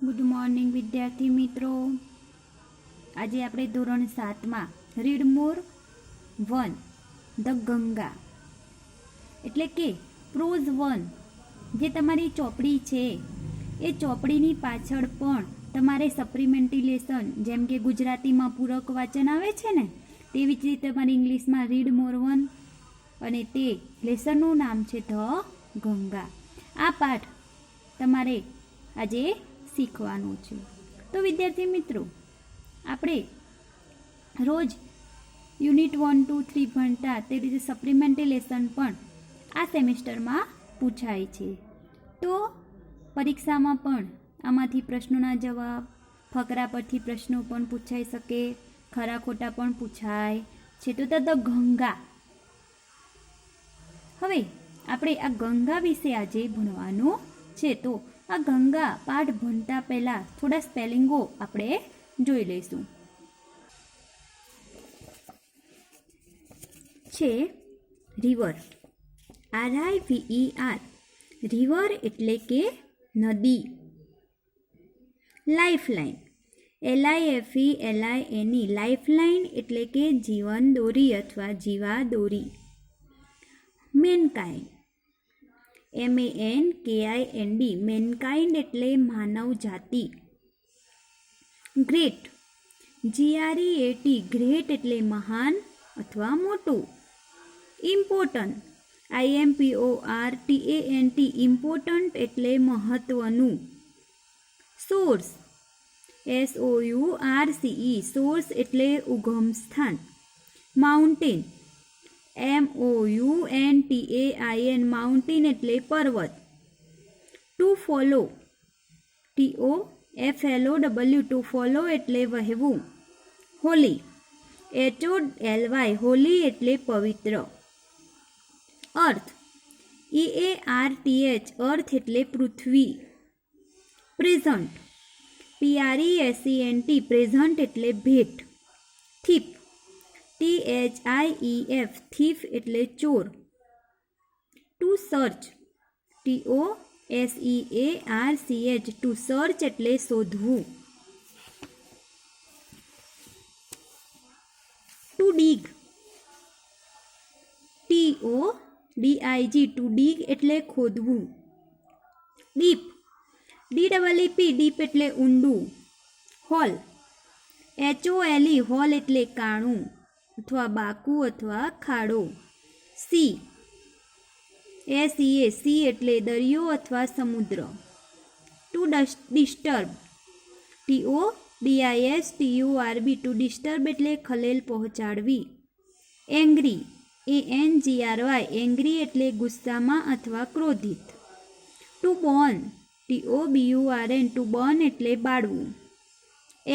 Good morning વિદ્યાર્થી મિત્રો. આજે આપણે ધોરણ 7માં રીડ મોર 1 ધ ગંગા એટલે કે પ્રોઝ 1 જે તમારી ચોપડી છે એ ચોપડીની પાછળ પણ તમારે સપ્લિમેન્ટરી લેસન જેમ કે ગુજરાતીમાં પૂરક વાંચન આવે છે ને તેવી જ રીતે તમારી ઇંગ્લિશમાં રીડ મોર 1 અને તે લેસનનું નામ છે ધ ગંગા. આ પાઠ તમારે આજે શીખવાનું છે. તો વિદ્યાર્થી મિત્રો, આપણે રોજ યુનિટ 1, 2, 3 ભણતા તે રીતે સપ્લિમેન્ટરી લેસન પણ આ સેમેસ્ટરમાં પૂછાય છે. તો પરીક્ષામાં પણ આમાંથી પ્રશ્નોના જવાબ, ફકરા પરથી પ્રશ્નો પણ પૂછાઈ શકે, ખરા ખોટા પણ પૂછાય છે. તો ધ ગંગા. હવે આપણે આ ગંગા વિશે આજે ભણવાનું છે. તો આ ગંગા પાઠ ભણતા પહેલાં થોડા સ્પેલિંગો આપણે જોઈ લઈશું. છે રિવર, RIVER, રિવર એટલે કે નદી. લાઇફલાઇન, LIFELINE, લાઇફલાઇન એટલે કે જીવન દોરી અથવા જીવા દોરી. મેનકાઇન્ડ, MANKIND, મેનકાઇન્ડ એટલે માનવ જાતિ. ગ્રેટ, GREAT, ગ્રેટ એટલે મહાન અથવા મોટું. ઇમ્પોર્ટન્ટ, IMPORTANT, ઇમ્પોર્ટન્ટ એટલે મહત્વનું. સોર્સ, SOURCE, સોર્સ એટલે ઉગમ સ્થાન. માઉન્ટેન, MOUNTAIN, માઉન્ટેન એટલે પર્વત. Two follow, TOFLOW, two follow એટલે વહેવું. હોલી, HOLY, હોલી એટલે પવિત્ર. અર્થ, EARTH, અર્થ એટલે પૃથ્વી. પ્રેઝન્ટ, PRESENT, પ્રેઝન્ટ એટલે ભેટ. થીફ, THIEF, થીફ એટલે ચોર. To search, TOSEARCH, to search એટલે શોધવું. To dig, TODIG, to dig એટલે ખોદવું. ડીપ, DEEP, ડીપ એટલે ઊંડું. હોલ, HOLE, હોલ એટલે કાણું અથવા બાકુ અથવા ખાડો. સી, SEA, સી એટલે દરિયો અથવા સમુદ્ર. To disturb, TODISTURB, to disturb એટલે ખલેલ પહોંચાડવી. એંગ્રી, ANGRY, એંગ્રી એટલે ગુસ્સામાં અથવા ક્રોધિત. To burn, TOBURN, to burn એટલે બાળવું.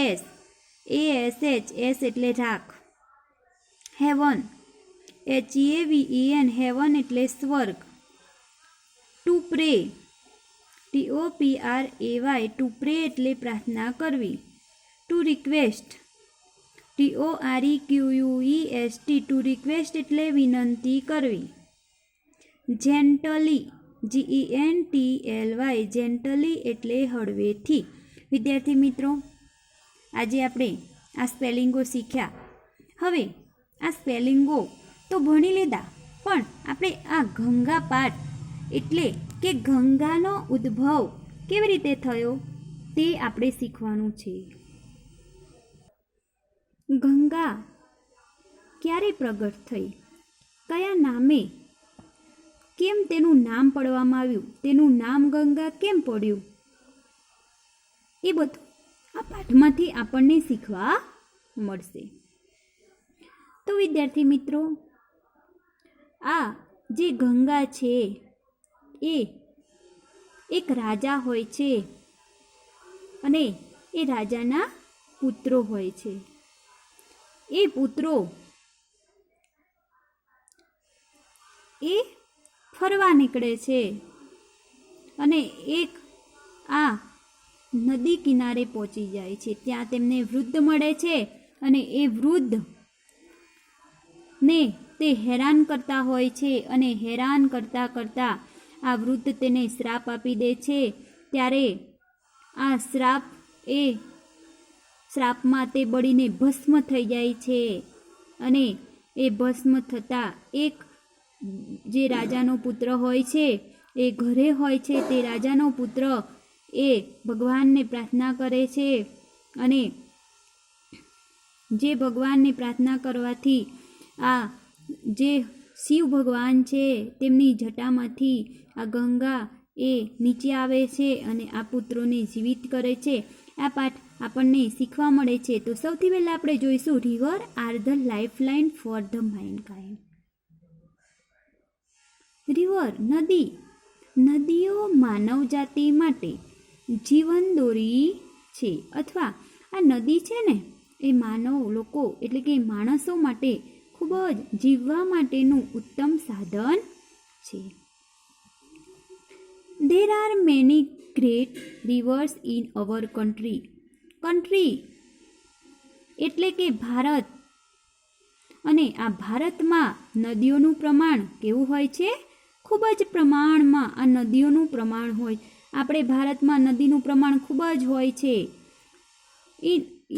ASH, S એટલે રાખ. હેવન, HEAVEN, હેવન એટલે સ્વર્ગ. ટુ પ્રે, TOPRAY, ટુ પ્રે એટલે પ્રાર્થના કરવી. Two request, TOREQUEST, two request એટલે વિનંતી કરવી. જેન્ટલી, GENTLY, જેન્ટલી એટલે હળવેથી. વિદ્યાર્થી મિત્રો, આજે આપણે આ સ્પેલિંગો શીખ્યા. હવે આ સ્પેલિંગો તો ભણી લીધા, પણ આપણે આ ગંગા પાઠ એટલે કે ગંગાનો ઉદ્ભવ કેવી રીતે થયો તે આપણે શીખવાનું છે. ગંગા ક્યારે પ્રગટ થઈ, કયા નામે, કેમ તેનું નામ પાડવામાં આવ્યું, તેનું નામ ગંગા કેમ પડ્યું, એ બધું આ પાઠમાંથી આપણને શીખવા મળશે. તો વિદ્યાર્થી મિત્રો, આ જે ગંગા છે એ એક રાજા હોય છે અને એ રાજાના પુત્રો હોય છે. એ પુત્રો એ ફરવા નીકળે છે અને એક આ નદી કિનારે પહોંચી જાય છે. ત્યાં તેમને વૃદ્ધ મળે છે અને એ વૃદ્ધ ને તે હેરાન કરતા હોય છે અને હેરાન કરતાં કરતાં આ વૃદ્ધ તેને શ્રાપ આપી દે છે. ત્યારે આ શ્રાપમાં તે બળીને ભસ્મ થઈ જાય છે અને એ ભસ્મ થતાં એક જે રાજાનો પુત્ર હોય છે એ ઘરે હોય છે, તે રાજાનો પુત્ર એ ભગવાનને પ્રાર્થના કરે છે અને જે ભગવાનને પ્રાર્થના કરવાથી આ જે શિવ ભગવાન છે તેમની જટામાંથી આ ગંગા એ નીચે આવે છે અને આ પુત્રોને જીવિત કરે છે. આ પાઠ આપણને શીખવા મળે છે. તો સૌથી પહેલાં આપણે જોઈશું river are the life line for the mankind. River નદીઓ માનવ જાતિ માટે જીવન દોરી છે, અથવા આ નદી છે ને એ માનવ લોકો એટલે કે માણસો માટે ખૂબ જ જીવવા માટેનું ઉત્તમ સાધન છે. There are many great rivers in our country. Country એટલે કે ભારત, અને આ ભારતમાં નદીઓનું પ્રમાણ કેવું હોય છે? ખૂબ જ પ્રમાણમાં આ નદીઓનું પ્રમાણ હોય. આપણે ભારતમાં નદીનું પ્રમાણ ખૂબ જ હોય છે.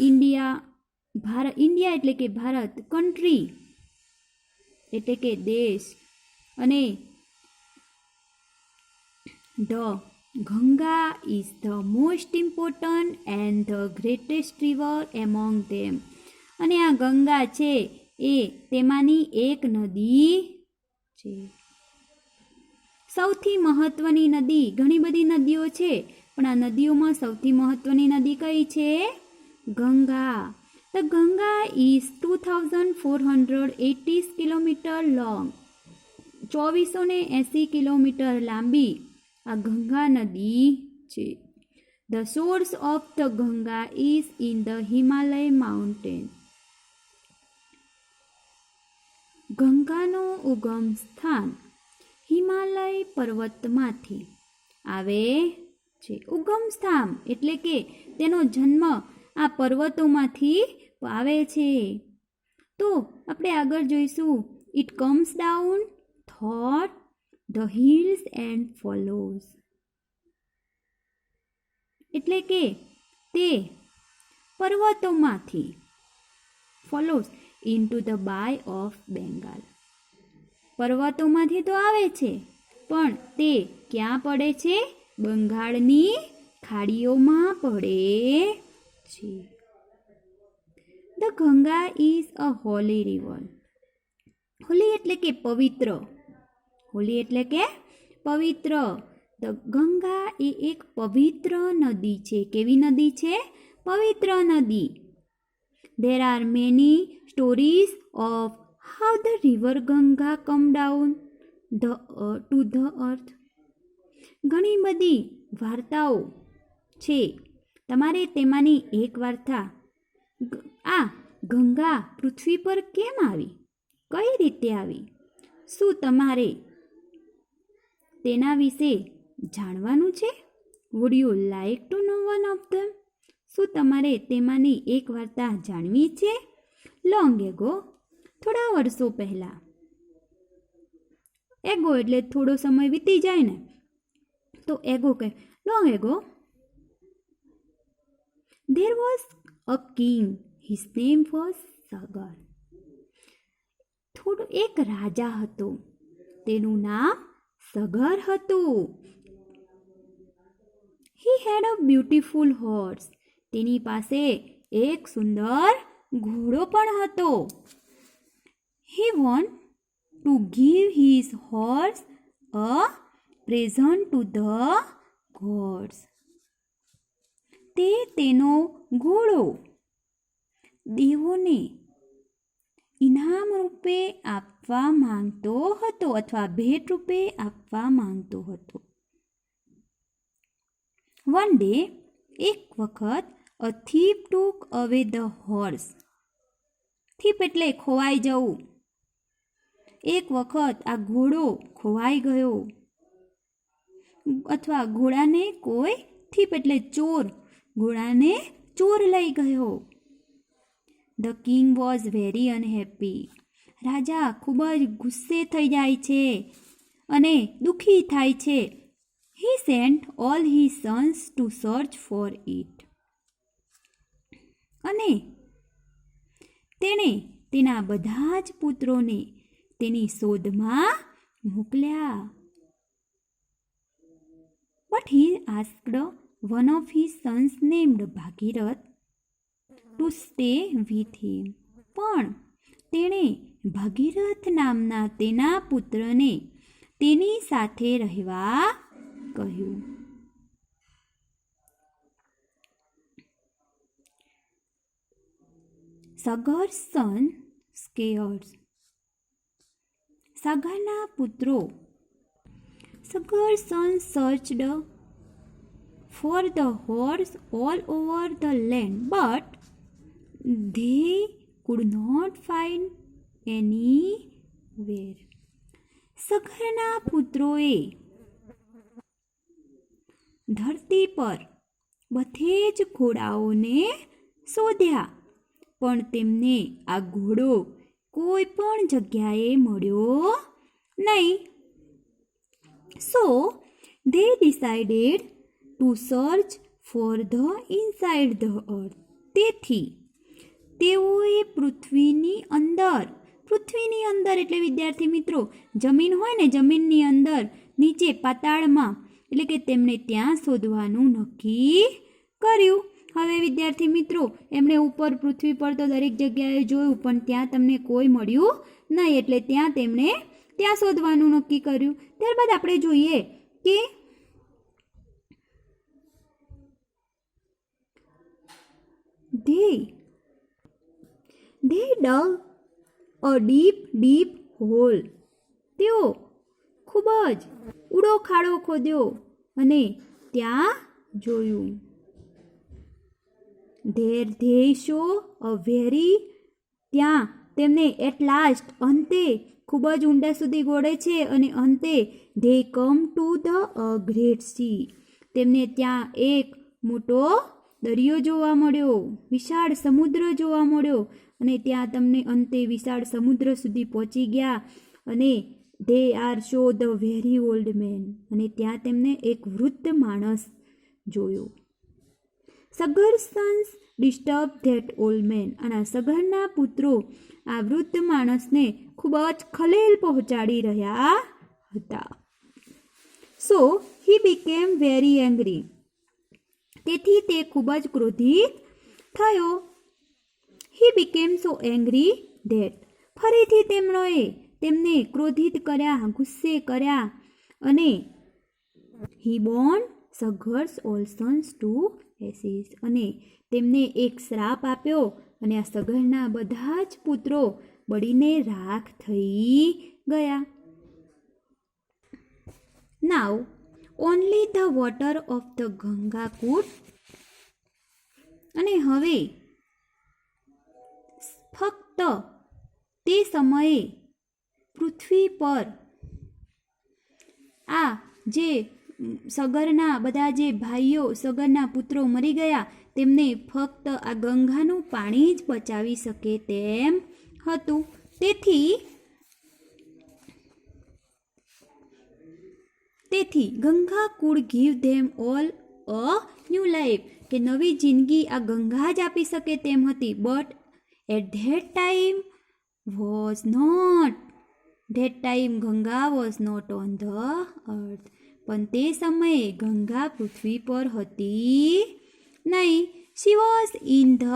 ઇન્ડિયા એટલે કે ભારત, કન્ટ્રી એટલે કે દેશ, અને Ganga is the most important and the greatest river among them. અને આ ગંગા છે એ તેમાંની એક નદી છે. સૌથી મહત્વની નદી, ઘણી બધી નદીઓ છે પણ આ નદીઓમાં સૌથી મહત્વની નદી કઈ છે? Ganga. The Ganga is 2480 kilometre long. 2480 kilometre લાંબી આ ગંગા નદી છે. The source of the Ganga is in the Himalaya mountain. ગંગાનો ઉગમ સ્થાન હિમાલય પર્વતમાંથી આવે છે. ઉગમ સ્થાન એટલે કે તેનો જન્મ આ પર્વતોમાંથી આવે છે. તો આપણે આગળ જોઈશું. It comes down through the hills and follows. એટલે કે તે પર્વતોમાંથી follows into the bay of Bengal. પર્વતોમાંથી તો આવે છે પણ તે ક્યાં પડે છે? બંગાળની ખાડીઓમાં પડે છે. The Ganga is a Holi river. Holi એટલે કે પવિત્ર. હોલી એટલે કે પવિત્ર. ધ ગંગા એ એક પવિત્ર નદી છે. કેવી નદી છે? પવિત્ર નદી. There are many stories of how the river Ganga come down to the earth. ઘણી બધી વાર્તાઓ છે. તમારે તેમાંની એક વાર્તા, આ ગંગા પૃથ્વી પર કેમ આવી, કઈ રીતે આવી, શું તમારે તેના વિશે જાણવાનું છે? Would you like to know one of them? શું તમારે તેમાંની એક વાર્તા જાણવી છે? લોંગ એગો, થોડા વર્ષો પહેલાં. એગો એટલે થોડો સમય વીતી જાય ને, તો એગો કે long ago there was a king. His name was Sagar. એક રાજા હતો, તેનું નામ સગર હતું. He had a beautiful horse. તેની પાસે એક સુંદર ઘોડો પણ હતો. He wanted to give his horse a present to the gods. તે તેનો ઘોડો દેવોને ઇનામ રૂપે આપવા માંગતો હતો, અથવા ભેટ રૂપે આપવા માંગતો હતો. One day, એક વખત, a thief took away the horse. thief એટલે ખોવાઈ જવું. એક વખત આ ઘોડો ખોવાઈ ગયો, અથવા ઘોડાને કોઈ thief એટલે ચોર, ઘોડાને ચોર લઈ ગયો. The king was very unhappy. રાજા ખૂબ જ ગુસ્સે થઈ જાય છે અને દુઃખી થાય છે. He sent all his sons to search for it. અને તેણે તેના બધા જ પુત્રોને તેની શોધમાં મોકલ્યા. But he asked one of his sons named Bhagirath to stay with him. પણ તેણે ભાગીરથ નામના તેના પુત્રને તેની સાથે રહેવા કહ્યું. સગર્સ સન સ્કેયર્સ. સગરના પુત્રો. Sagar's son searched for the horse all over the land, but they could not find anywhere. સગરના પુત્રોએ ધરતી પર બધે જ ઘોડાઓને શોધ્યા, પણ તેમને આ ઘોડો કોઈ પણ જગ્યાએ મળ્યો નહીં. So they decided to search for the inside the earth. તેથી તેઓએ પૃથ્વીની અંદર એટલે વિદ્યાર્થી મિત્રો જમીન હોય ને, જમીનની અંદર નીચે પાતાળમાં, એટલે કે તેમને ત્યાં શોધવાનું નક્કી કર્યું. હવે વિદ્યાર્થી મિત્રો એમણે ઉપર પૃથ્વી પર તો દરેક જગ્યાએ જોયું, પણ ત્યાં તમને કોઈ મળ્યું નહીં, એટલે ત્યાં તેમણે ત્યાં શોધવાનું નક્કી કર્યું. ત્યારબાદ આપણે જોઈએ કે they dug a deep hole. તેઓ ખૂબ જ ઊંડો ખાડો ખોદ્યો અને ત્યાં જોયું. There they saw a ત્યાં તેમને એટ લાસ્ટ અંતે ખૂબ જ ઊંડા સુધી ગોળે છે અને અંતે they come to the great sea. તેમને ત્યાં એક મોટો દરિયો જોવા મળ્યો, વિશાળ સમુદ્ર જોવા મળ્યો, અને ત્યાં તમને અંતે વિશાળ સમુદ્ર સુધી પહોંચી ગયા. અને they are show the very old man. અને ત્યાં તેમને એક વૃદ્ધ માણસ જોયો. Sagar's sons disturbed that old man. અને સગરના પુત્રો આ વૃદ્ધ માણસને ખૂબ જ ખલેલ પહોંચાડી રહ્યા હતા. So he became very angry. તેથી તે ખૂબ જ ક્રોધિત થયો. He became so angry that ફરીથી તેમને ક્રોધિત કર્યા, ગુસ્સે કર્યા, અને he burned Sagar's all sons to ashes. અને તેમને એક શ્રાપ આપ્યો અને આ સગરના બધા જ પુત્રો બળીને રાખ થઈ ગયા. Now only the water of the Ganga could. અને હવે ફક્ત તે સમયે પૃથ્વી પર આ જે સગરના બધા જે ભાઈઓ, સગરના પુત્રો મરી ગયા, તેમને ફક્ત આ ગંગાનું પાણી જ બચાવી શકે તેમ હતું. તેથી Ganga food give them all a new life, કે નવી જિંદગી આ ગંગા જ આપી શકે તેમ હતી. But at that time Ganga was not on the earth. પણ તે સમયે ગંગા પૃથ્વી પર હતી નહીં. She was in the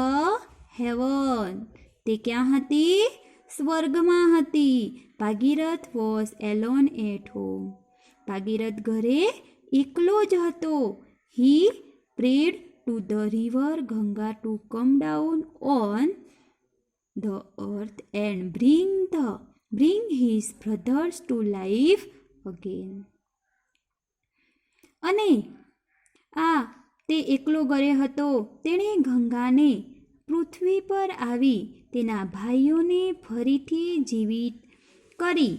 heaven. તે ક્યાં હતી? સ્વર્ગમાં હતી. Bhagirath was alone at home. Bhagirath ઘરે એકલો જ હતો. He prayed to the river Ganga to come down on the earth and bring his brothers to life again. અને તે એકલો ઘરે હતો. તેણે ગંગાને પૃથ્વી પર આવી તેના ભાઈઓને ફરીથી જીવિત કરી.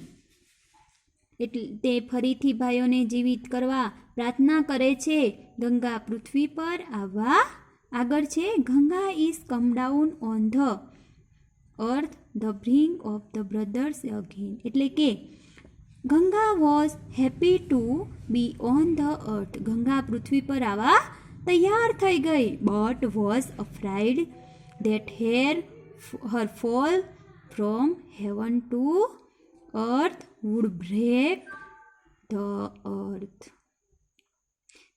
એટલે તે ફરીથી ભાઈઓને જીવિત કરવા પ્રાર્થના કરે છે. ગંગા પૃથ્વી પર આવવા આગળ છે. Ganga is come down on the earth the bring of the brothers again. એટલે કે Ganga was happy to be on the earth. Ganga પૃથ્વી પર આવવા તૈયાર થઈ ગઈ. But was afraid that her fall from heaven to earth would break the earth.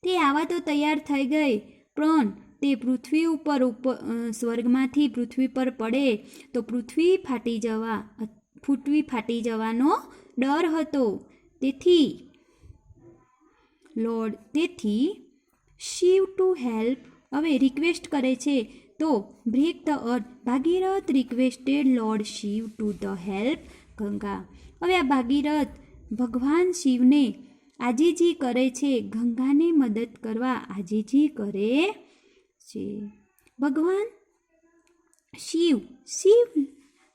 તે આવા તો તૈયાર થઈ ગઈ, પણ તે પૃથ્વી ઉપર સ્વર્ગમાંથી પૃથ્વી પર પડે તો પૃથ્વી ફાટી જવાનો ડર હતો. તેથી શિવ ટુ હેલ્પ હવે રિક્વેસ્ટ કરે છે તો break the earth. Bhagirath requested Lord Shiv to the help Ganga. હવે આ ભાગીરથ ભગવાન શિવને આજીજી કરે છે, ગંગાને મદદ કરવા આજીજી કરે છે. ભગવાન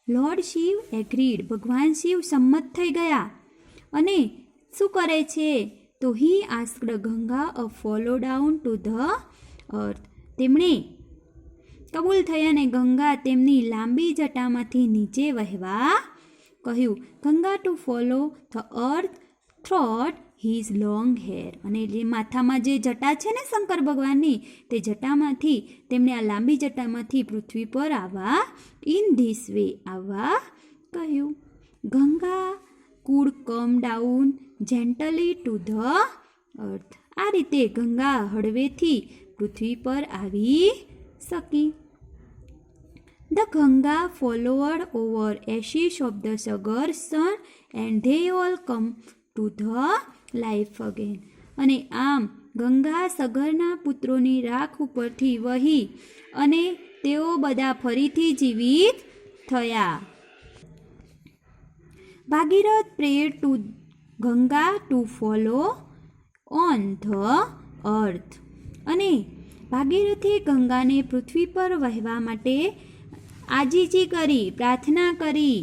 લોર્ડ શિવ એગ્રીડ. ભગવાન શિવ સંમત થઈ ગયા અને શું કરે છે તો he asked Ganga a follow down to the earth. તેમણે કબૂલ થયા અને ગંગા તેમની લાંબી જટામાંથી નીચે વહેવા કહ્યું. Ganga to follow the earth through his long hair. અને જે માથામાં જે જટા છે ને શંકર ભગવાનની, તે જટામાંથી તેમણે આ લાંબી જટામાંથી પૃથ્વી પર આવવા ઇન ધીસ વે આવવા કહ્યું. Ganga could come down gently to the earth. આ રીતે ગંગા હળવેથી પૃથ્વી પર આવી શકી. The Ganga followed over ashes of the Sagar's son and they all come to the life again. અને આમ ગંગા સગરના પુત્રોની રાખ ઉપરથી વહી અને તેઓ બધા ફરીથી જીવિત થયા. Bhagirath prayer to Ganga to follow on the earth. અને ભાગીરથે ગંગાને પૃથ્વી પર વહેવા માટે આજીજી કરી, પ્રાર્થના કરી.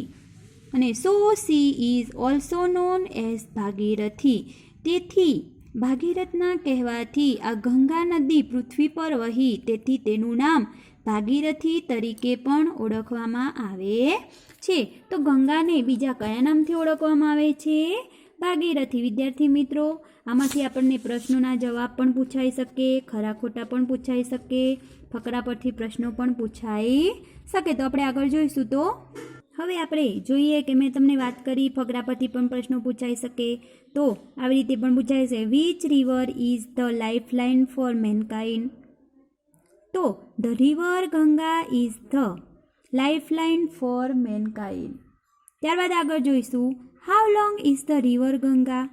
અને so she is also known as Bhagirathi. તેથી ભાગીરથના કહેવાથી આ ગંગા નદી પૃથ્વી પર વહી, તેથી તેનું નામ ભાગીરથી તરીકે પણ ઓળખવામાં આવે છે. તો ગંગાને બીજા કયા નામથી ઓળખવામાં આવે છે? ભાગીરથી. વિદ્યાર્થી મિત્રો, આમાંથી આપણને પ્રશ્નોના જવાબ પણ પૂછાઈ શકે, ખરા ખોટા પણ પૂછાઈ શકે, ફકરા પરથી પ્રશ્નો પણ પૂછાઈ શકે. તો આપણે આગળ જોઈશું. તો હવે આપણે જોઈએ કે મેં તમને વાત કરી ફકરા પરથી પણ પ્રશ્નો પૂછાઈ શકે. તો આવી રીતે પણ પૂછાય છે. Which river is the life line for mankind? તો the river Ganga is the life line for mankind. ત્યારબાદ આગળ જોઈશું. How long is the river Ganga?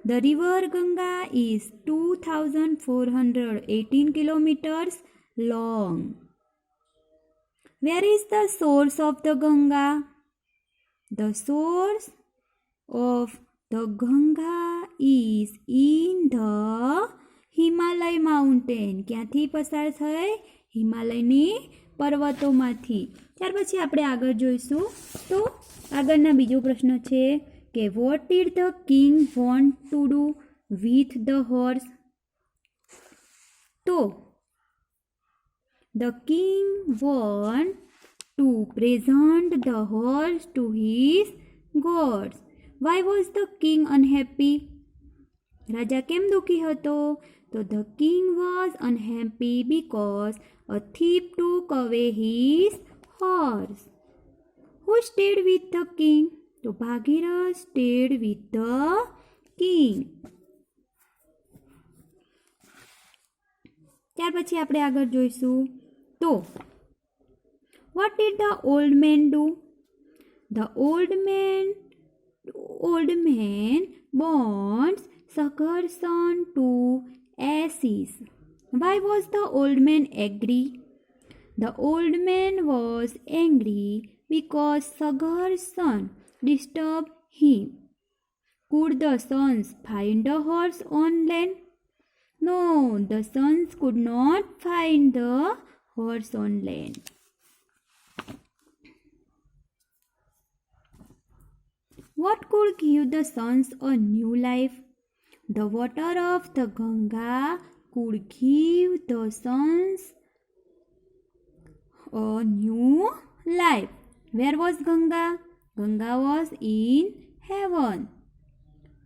The river Ganga is 2418 kilometers long. Where is the source of the Ganga? The source of the Ganga is in the Himalaya mountain. ક્યાંથી પસાર થાય? હિમાલયની પર્વતોમાંથી. ત્યાર પછી આપણે આગળ જોઈશું. તો આગળના બીજો પ્રશ્ન છે કે what did the king want to do with the horse? તો the king want to present the horse to his gods. Why was the king unhappy? રાજા કેમ દુઃખી હતો? તો the king was unhappy because a thief took away his horse. Who stayed with the king? તો Bhagirath stayed with the king. ત્યાર પછી આપણે આગળ જોઈશું. તો what did the old man do? The old main bonds Sagar's son to ashes. Why was the old man angry? The old man was angry because Sagar's son disturbed him. Could the sons find the horse on land? No, the sons could not find the horse on land. What could give the sons a new life? The water of the Ganga could give the sons a new life. Where was Ganga? Ganga was in heaven.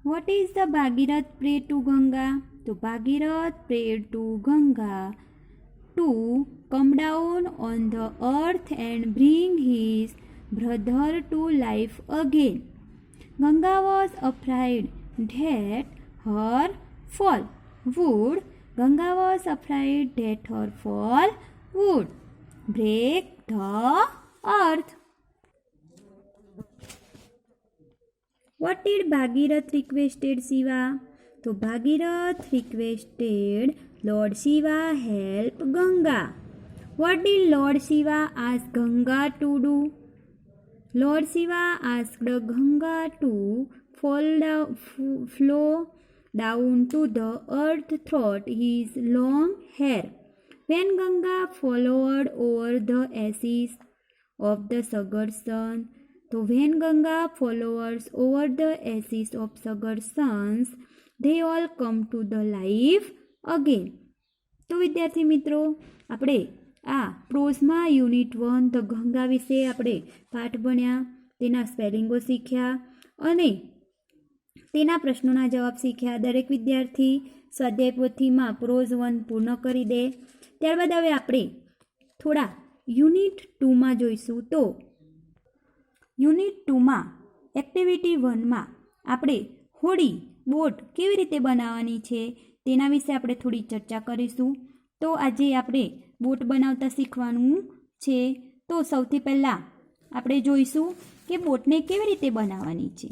What is the Bhagirath pray to Ganga? So Bhagirath prayed to Ganga to come down on the earth and bring his brother to life again. Ganga was afraid that her fall would break the earth. What did Bhagirath requested Shiva? So Bhagirath requested Lord Shiva help Ganga. What did Lord Shiva ask Ganga to do? Lord Shiva asked Ganga to flow down to the earth through his long hair. When Ganga followed over the ashes of the Sagar-son, when Ganga followers over the ashes of Sagar-sons, they all come to the life again. તો વિદ્યાર્થી મિત્રો, આપણે આ પ્રોઝમાં unit 1 the Ganga વિશે આપણે પાઠ ભણ્યા, તેના સ્પેલિંગો શીખ્યા અને તેના પ્રશ્નોના જવાબ શીખ્યા. દરેક વિદ્યાર્થી સ્વાધ્યાય પોથીમાં પ્રોઝ 1 પૂર્ણ કરી દે. ત્યારબાદ હવે આપણે થોડા યુનિટ 2માં જોઈશું. તો યુનિટ 2માં એક્ટિવિટી 1માં આપણે હોડી બોટ કેવી રીતે બનાવવાની છે તેના વિશે આપણે થોડી ચર્ચા કરીશું. તો આજે આપણે બોટ બનાવતા શીખવાનું છે. તો સૌથી પહેલાં આપણે જોઈશું કે બોટને કેવી રીતે બનાવવાની છે.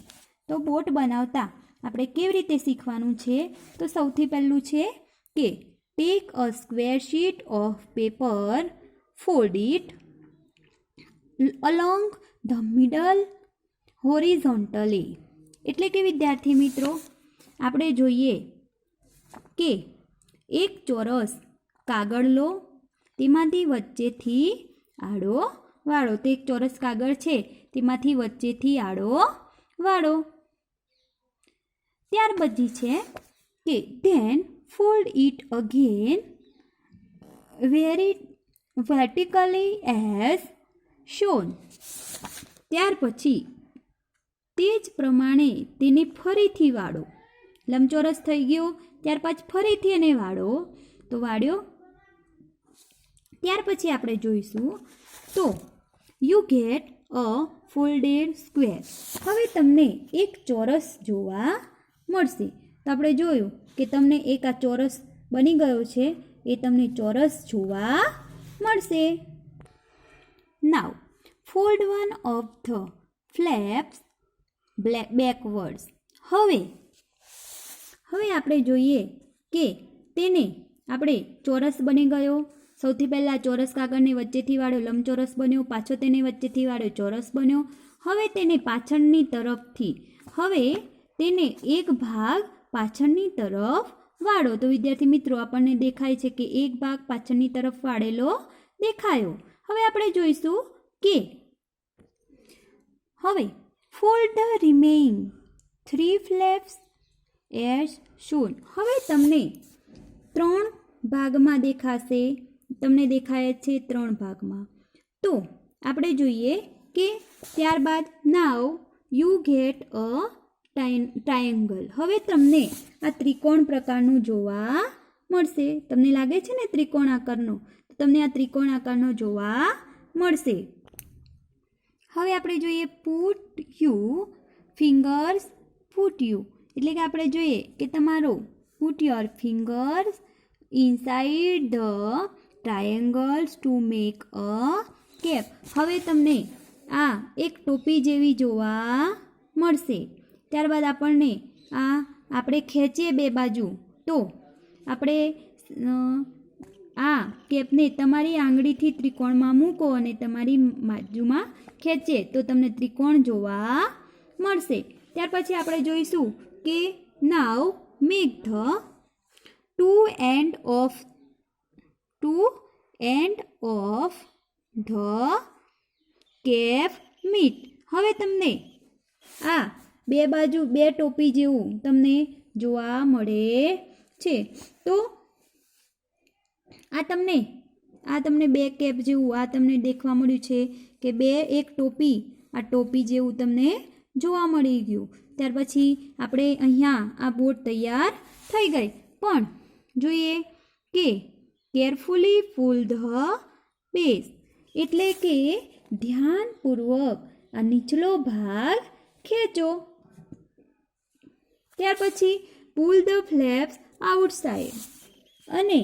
તો બોટ બનાવતા આપણે કેવી રીતે શીખવાનું છે. તો સૌથી પહેલું છે કે take a square sheet of paper, fold it along the middle horizontally. એટલે કે વિદ્યાર્થી મિત્રો, આપણે જોઈએ કે એક ચોરસ કાગળ લો, તેમાંથી વચ્ચેથી આડો વાળો. તો એક ચોરસ કાગળ છે, તેમાંથી વચ્ચેથી આડો વાળો. ત્યાર પછી છે કે then fold it again vertically as shown. ત્યાર પછી તે જ પ્રમાણે તેને ફરીથી વાળો. લંબચોરસ થઈ ગયો, ત્યાર પછી ફરીથી એને વાળો. તો વાળ્યો. ત્યાર પછી આપણે જોઈશું તો you get a folded square. હવે તમને એક ચોરસ જોવા મળશે. તો આપણે જોયું કે તમને એક આ ચોરસ બની ગયો છે, એ તમને ચોરસ જોવા મળશે. Now fold one of the flaps backwards. હવે આપણે જોઈએ કે તેને આપણે ચોરસ બની ગયો. સૌથી પહેલાં ચોરસ કાગળને વચ્ચેથી વાળ્યો, લંબચોરસ બન્યો, પાછો તેને વચ્ચેથી વાળ્યો, ચોરસ બન્યો. હવે તેને પાછળની તરફથી, હવે તેને એક ભાગ પાછળની તરફ વાળો. તો વિદ્યાર્થી મિત્રો, આપણને દેખાય છે કે એક ભાગ પાછળની તરફ વાળેલો દેખાયો. હવે આપણે જોઈશું કે હવે fold the remaining 3 flaps as shown. હવે તમને 3 ભાગમાં દેખાશે. તમને દેખાય છે 3 ભાગમાં. તો આપણે જોઈએ કે ત્યારબાદ now you get a triangle. હવે તમને આ ત્રિકોણ પ્રકારનું જોવા મળશે. તમને લાગે છે ને ત્રિકોણ આકારનો, તો તમને આ ત્રિકોણ આકારનો જોવા મળશે. હવે આપણે જોઈએ put you fingers put you. એટલે કે આપણે જોઈએ કે તમારો put your fingers inside the triangles to make a cap. હવે તમને આ એક ટોપી જેવી જોવા મળશે. ત્યારબાદ આપણને આપણે ખેંચીએ બે બાજુ, તો આપણે આ કેપને તમારી આંગળીથી ત્રિકોણમાં મૂકો અને તમારી બાજુમાં ખેંચે તો તમને ત્રિકોણ જોવા મળશે. ત્યાર પછી આપણે જોઈશું કે now make the two end of the cap meet. હવે તમને આ બે બાજુ બે ટોપી જેવું તમને જોવા મળે છે. તો આ તમને બે કેપ જેવું આ તમને દેખવા મળ્યું છે કે એક ટોપી આ ટોપી જેવું તમને જોવા મળી ગયું. ત્યાર પછી આપણે અહીંયા આ બોટ તૈયાર થઈ ગઈ. પણ જોઈએ કે કેરફુલી પુલ ધ બેઝ એટલે કે ધ્યાનપૂર્વક આ નીચલો ભાગ ખેંચો. ત્યાર પછી પુલ ધ ફ્લેપ્સ આઉટસાઇડ અને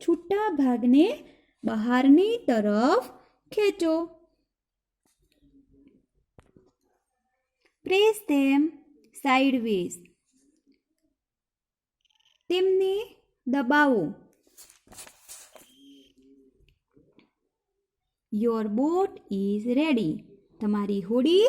છૂટા ભાગને બહારની તરફ ખેંચો. પ્રેસ ધેમ સાઇડવેઝ તેમને દબાવો. યોર બોટ ઇઝ રેડી તમારી હોડી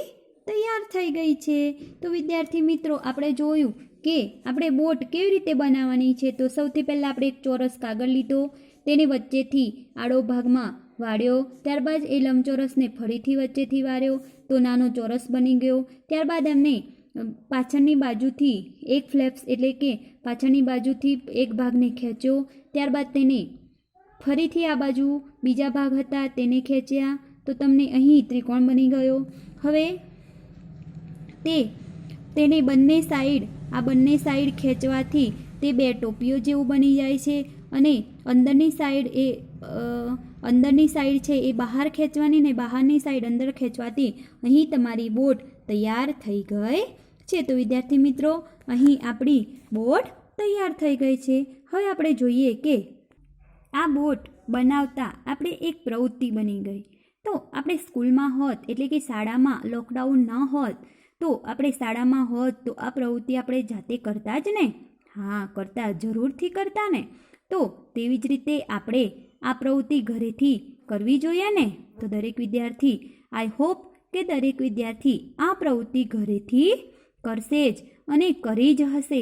તૈયાર થઈ ગઈ છે. તો વિદ્યાર્થી મિત્રો આપણે જોયું કે આપણે બોટ કેવી રીતે બનાવવાની છે. તો સૌથી પહેલાં આપણે એક ચોરસ કાગળ લીધો, તેને વચ્ચેથી આડો ભાગમાં વાળ્યો, ત્યારબાદ એ લંબચોરસને ફરીથી વચ્ચેથી વાળ્યો તો નાનો ચોરસ બની ગયો. ત્યારબાદ એમને પાછળની બાજુથી એક ફ્લેપ્સ એટલે કે પાછળની બાજુથી એક ભાગને ખેંચ્યો, ત્યારબાદ તેને ફરીથી આ બાજુ બીજા ભાગ હતા તેને ખેંચ્યા તો તમને અહીં ત્રિકોણ બની ગયો. હવે તેને બંને સાઈડ ખેંચવાથી તે બે ટોપીઓ જેવું બની જાય છે અને અંદરની સાઈડ છે એ બહાર ખેંચવાની ને બહારની સાઈડ અંદર ખેંચવાથી અહીં તમારી બોટ તૈયાર થઈ ગઈ છે. તો વિદ્યાર્થી મિત્રો અહીં આપણી બોટ તૈયાર થઈ ગઈ છે. હવે આપણે જોઈએ કે આ બોટ બનાવતા આપણે એક પ્રવૃત્તિ બની ગઈ. તો આપણે સ્કૂલમાં હોત એટલે કે શાળામાં લોકડાઉન ન હોત તો આપણે શાળામાં હોત તો આ પ્રવૃત્તિ આપણે જાતે કરતા જ ને? હા, કરતા, જરૂરથી કરતા ને. તો તેવી જ રીતે આપણે આ પ્રવૃત્તિ ઘરેથી કરવી જોઈએ ને. તો દરેક વિદ્યાર્થી આઈ હોપ કે દરેક વિદ્યાર્થી આ પ્રવૃત્તિ ઘરેથી કરશે જ અને કરી જ હશે.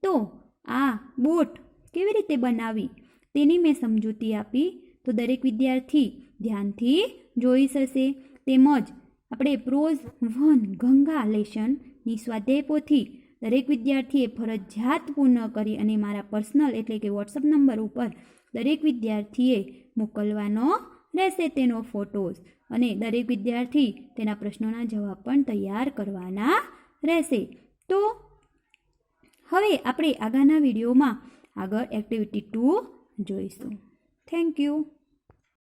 તો આ બોટ કેવી રીતે બનાવી તેની મેં સમજૂતી આપી તો દરેક વિદ્યાર્થી ધ્યાનથી જોઈ શકશે. તેમજ આપણે પ્રોઝ 1 ગંગા લેસનની સ્વાધ્યાય પોથી દરેક વિદ્યાર્થીએ ફરજિયાત પૂર્ણ કરી અને મારા પર્સનલ એટલે કે વોટ્સઅપ નંબર ઉપર દરેક વિદ્યાર્થીએ મોકલવાનો રહેશે તેનો ફોટોઝ અને દરેક વિદ્યાર્થી તેના પ્રશ્નોના જવાબ પણ તૈયાર કરવાના રહેશે. તો હવે આપણે આગળના વિડીયોમાં આગળ એક્ટિવિટી 2 જોઈશું. Thank you.